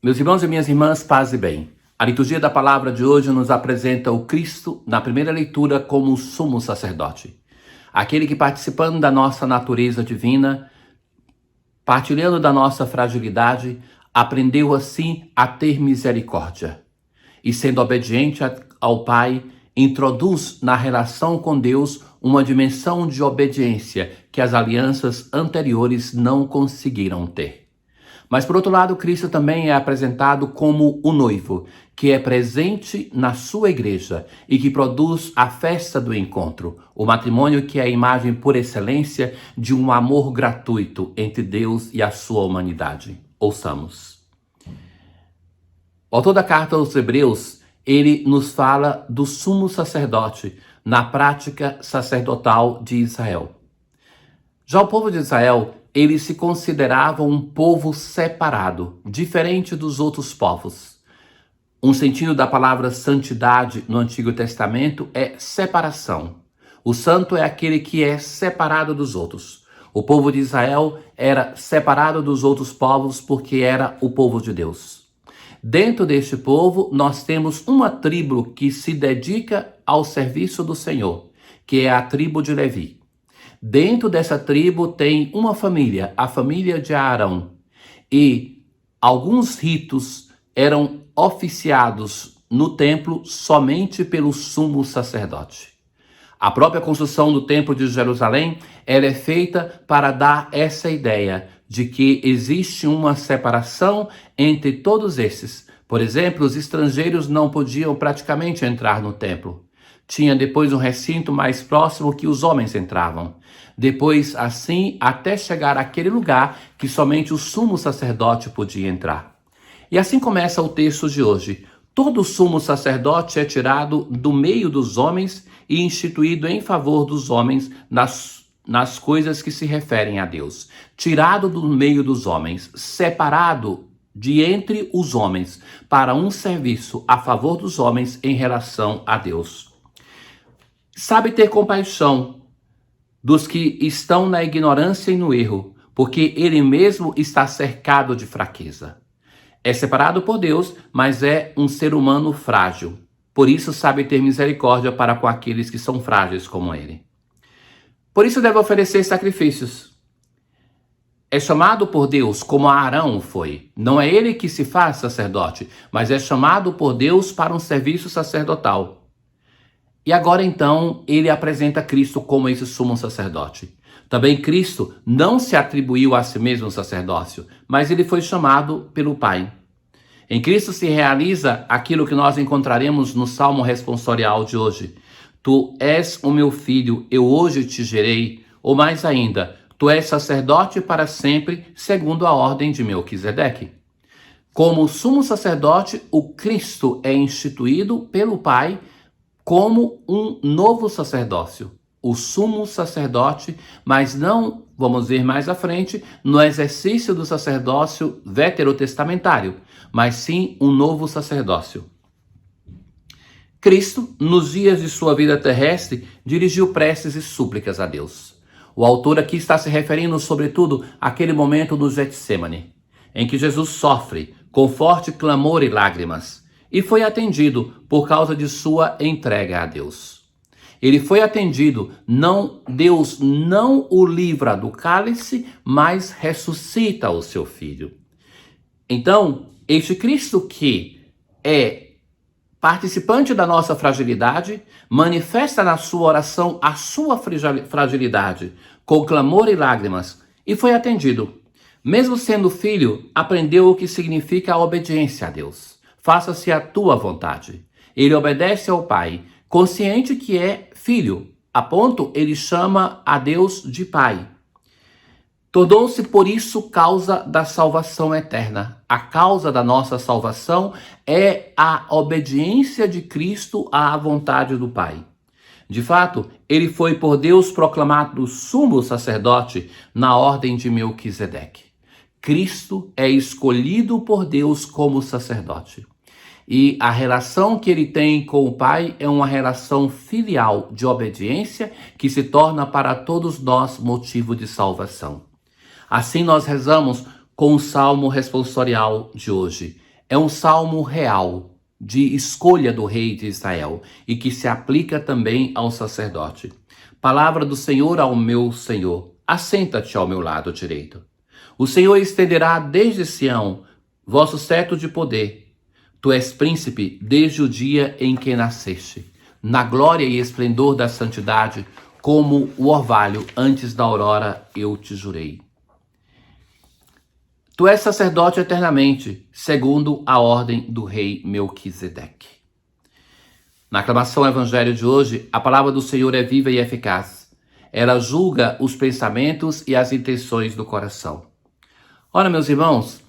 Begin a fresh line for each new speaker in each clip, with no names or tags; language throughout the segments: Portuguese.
Meus irmãos e minhas irmãs, paz e bem. A liturgia da palavra de hoje nos apresenta o Cristo, na primeira leitura, como o sumo sacerdote. Aquele que, participando da nossa natureza divina, partilhando da nossa fragilidade, aprendeu assim a ter misericórdia. E sendo obediente ao Pai, introduz na relação com Deus uma dimensão de obediência que as alianças anteriores não conseguiram ter. Mas, por outro lado, Cristo também é apresentado como o noivo, que é presente na sua igreja e que produz a festa do encontro, o matrimônio que é a imagem por excelência de um amor gratuito entre Deus e a sua humanidade. Ouçamos. O autor da carta aos Hebreus, ele nos fala do sumo sacerdote na prática sacerdotal de Israel. Já o povo de Israel, ele se considerava um povo separado, diferente dos outros povos. Um sentido da palavra santidade no Antigo Testamento é separação. O santo é aquele que é separado dos outros. O povo de Israel era separado dos outros povos porque era o povo de Deus. Dentro deste povo, nós temos uma tribo que se dedica ao serviço do Senhor, que é a tribo de Levi. Dentro dessa tribo tem uma família, a família de Arão, e alguns ritos eram oficiados no templo somente pelo sumo sacerdote. A própria construção do templo de Jerusalém, ela é feita para dar essa ideia de que existe uma separação entre todos esses. Por exemplo, os estrangeiros não podiam praticamente entrar no templo. Tinha depois um recinto mais próximo que os homens entravam. Depois, assim, até chegar àquele lugar que somente o sumo sacerdote podia entrar. E assim começa o texto de hoje. Todo sumo sacerdote é tirado do meio dos homens e instituído em favor dos homens nas coisas que se referem a Deus. Tirado do meio dos homens, separado de entre os homens, para um serviço a favor dos homens em relação a Deus. Sabe ter compaixão dos que estão na ignorância e no erro, porque ele mesmo está cercado de fraqueza. É separado por Deus, mas é um ser humano frágil. Por isso sabe ter misericórdia para com aqueles que são frágeis como ele. Por isso deve oferecer sacrifícios. É chamado por Deus como Arão foi. Não é ele que se faz sacerdote, mas é chamado por Deus para um serviço sacerdotal. E agora então ele apresenta Cristo como esse sumo sacerdote. Também Cristo não se atribuiu a si mesmo o sacerdócio, mas ele foi chamado pelo Pai. Em Cristo se realiza aquilo que nós encontraremos no Salmo responsorial de hoje. Tu és o meu filho, eu hoje te gerei. Ou mais ainda, tu és sacerdote para sempre, segundo a ordem de Melquisedeque. Como sumo sacerdote, o Cristo é instituído pelo Pai como um novo sacerdócio, o sumo sacerdote, mas não, vamos ver mais à frente, no exercício do sacerdócio veterotestamentário, mas sim um novo sacerdócio. Cristo, nos dias de sua vida terrestre, dirigiu preces e súplicas a Deus. O autor aqui está se referindo, sobretudo, àquele momento do Getsêmani, em que Jesus sofre com forte clamor e lágrimas, e foi atendido por causa de sua entrega a Deus. Ele foi atendido, Deus não o livra do cálice, mas ressuscita o seu filho. Então, este Cristo que é participante da nossa fragilidade, manifesta na sua oração a sua fragilidade, com clamor e lágrimas, e foi atendido. Mesmo sendo filho, aprendeu o que significa a obediência a Deus. Faça-se a tua vontade. Ele obedece ao Pai, consciente que é filho. A ponto, ele chama a Deus de Pai. Tornou-se, por isso, causa da salvação eterna. A causa da nossa salvação é a obediência de Cristo à vontade do Pai. De fato, ele foi por Deus proclamado sumo sacerdote na ordem de Melquisedeque. Cristo é escolhido por Deus como sacerdote. E a relação que ele tem com o Pai é uma relação filial de obediência que se torna para todos nós motivo de salvação. Assim nós rezamos com o Salmo responsorial de hoje. É um salmo real de escolha do rei de Israel e que se aplica também ao sacerdote. Palavra do Senhor ao meu Senhor: assenta-te ao meu lado direito. O Senhor estenderá desde Sião vosso cetro de poder. Tu és príncipe desde o dia em que nasceste. Na glória e esplendor da santidade, como o orvalho antes da aurora, eu te jurei. Tu és sacerdote eternamente, segundo a ordem do rei Melquisedeque. Na aclamação ao evangelho de hoje, a palavra do Senhor é viva e eficaz. Ela julga os pensamentos e as intenções do coração. Ora, meus irmãos,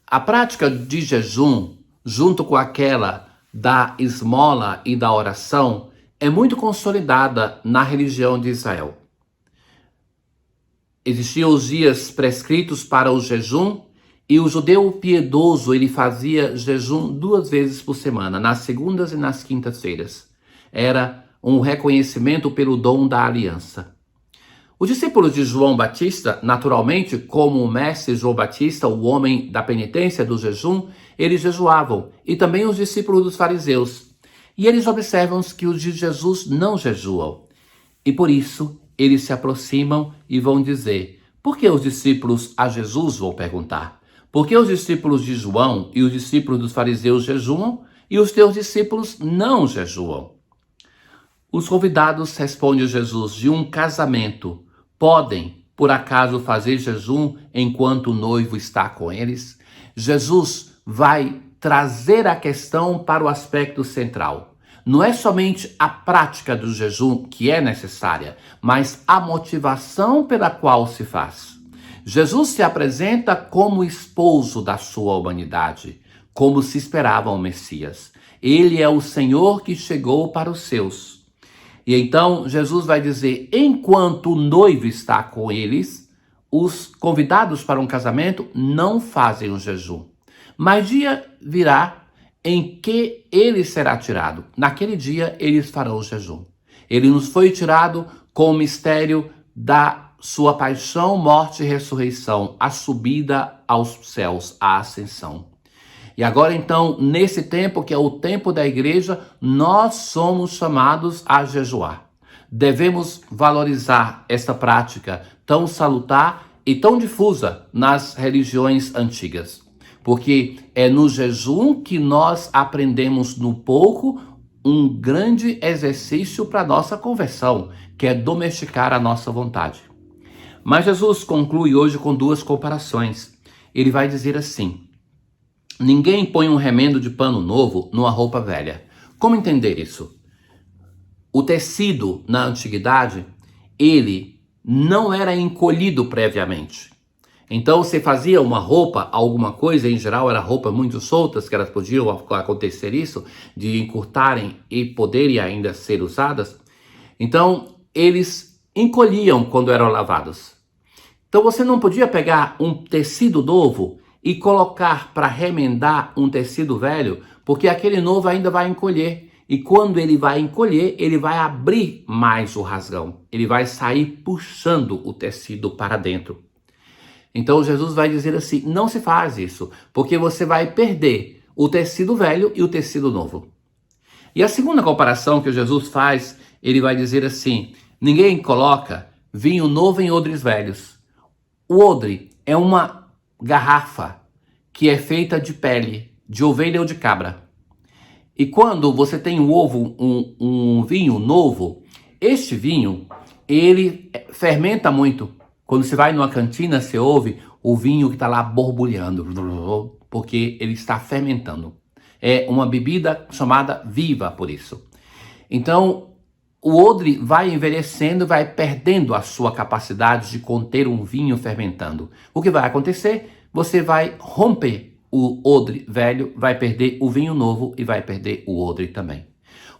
a prática de jejum, junto com aquela da esmola e da oração, é muito consolidada na religião de Israel. Existiam os dias prescritos para o jejum e o judeu piedoso ele fazia jejum 2 vezes por semana, nas segundas e nas quintas-feiras. Era um reconhecimento pelo dom da aliança. Os discípulos de João Batista, naturalmente, como o mestre João Batista, o homem da penitência do jejum, eles jejuavam, e também os discípulos dos fariseus. E eles observam que os de Jesus não jejuam. E por isso, eles se aproximam e vão dizer: por que os discípulos a Jesus vão perguntar? Por que os discípulos de João e os discípulos dos fariseus jejuam e os teus discípulos não jejuam? Os convidados, responde Jesus, de um casamento, podem, por acaso, fazer jejum enquanto o noivo está com eles? Jesus vai trazer a questão para o aspecto central. Não é somente a prática do jejum que é necessária, mas a motivação pela qual se faz. Jesus se apresenta como esposo da sua humanidade, como se esperava o Messias. Ele é o Senhor que chegou para os seus. E então Jesus vai dizer, enquanto o noivo está com eles, os convidados para um casamento não fazem o jejum. Mas dia virá em que ele será tirado. Naquele dia eles farão o jejum. Ele nos foi tirado com o mistério da sua paixão, morte e ressurreição, a subida aos céus, a ascensão. E agora então, nesse tempo que é o tempo da igreja, nós somos chamados a jejuar. Devemos valorizar esta prática tão salutar e tão difusa nas religiões antigas. Porque é no jejum que nós aprendemos no pouco um grande exercício para a nossa conversão, que é domesticar a nossa vontade. Mas Jesus conclui hoje com 2 comparações. Ele vai dizer assim: ninguém põe um remendo de pano novo numa roupa velha. Como entender isso? O tecido, na antiguidade, ele não era encolhido previamente. Então, você fazia uma roupa, alguma coisa, em geral era roupa muito soltas, que elas podiam acontecer isso, de encurtarem e poderem ainda ser usadas. Então, eles encolhiam quando eram lavados. Então, você não podia pegar um tecido novo e colocar para remendar um tecido velho, porque aquele novo ainda vai encolher. E quando ele vai encolher, ele vai abrir mais o rasgão. Ele vai sair puxando o tecido para dentro. Então Jesus vai dizer assim, não se faz isso, porque você vai perder o tecido velho e o tecido novo. E a segunda comparação que Jesus faz, ele vai dizer assim, ninguém coloca vinho novo em odres velhos. O odre é uma garrafa que é feita de pele, de ovelha ou de cabra. E quando você tem um vinho novo, este vinho, ele fermenta muito. Quando você vai numa cantina, você ouve o vinho que está lá borbulhando, porque ele está fermentando. É uma bebida chamada viva por isso. Então, o odre vai envelhecendo, vai perdendo a sua capacidade de conter um vinho fermentando. O que vai acontecer? Você vai romper o odre velho, vai perder o vinho novo e vai perder o odre também.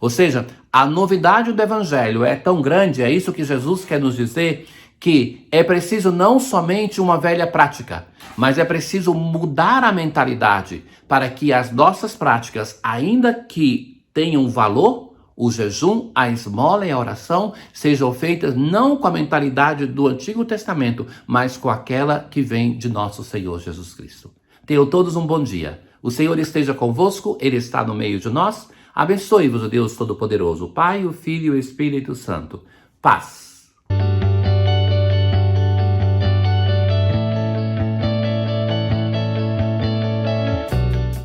Ou seja, a novidade do evangelho é tão grande, é isso que Jesus quer nos dizer, que é preciso não somente uma velha prática, mas é preciso mudar a mentalidade para que as nossas práticas, ainda que tenham valor, o jejum, a esmola e a oração, sejam feitas não com a mentalidade do Antigo Testamento, mas com aquela que vem de nosso Senhor Jesus Cristo. Tenham todos um bom dia. O Senhor esteja convosco, Ele está no meio de nós. Abençoe-vos o Deus Todo-Poderoso, o Pai, o Filho e o Espírito Santo. Paz.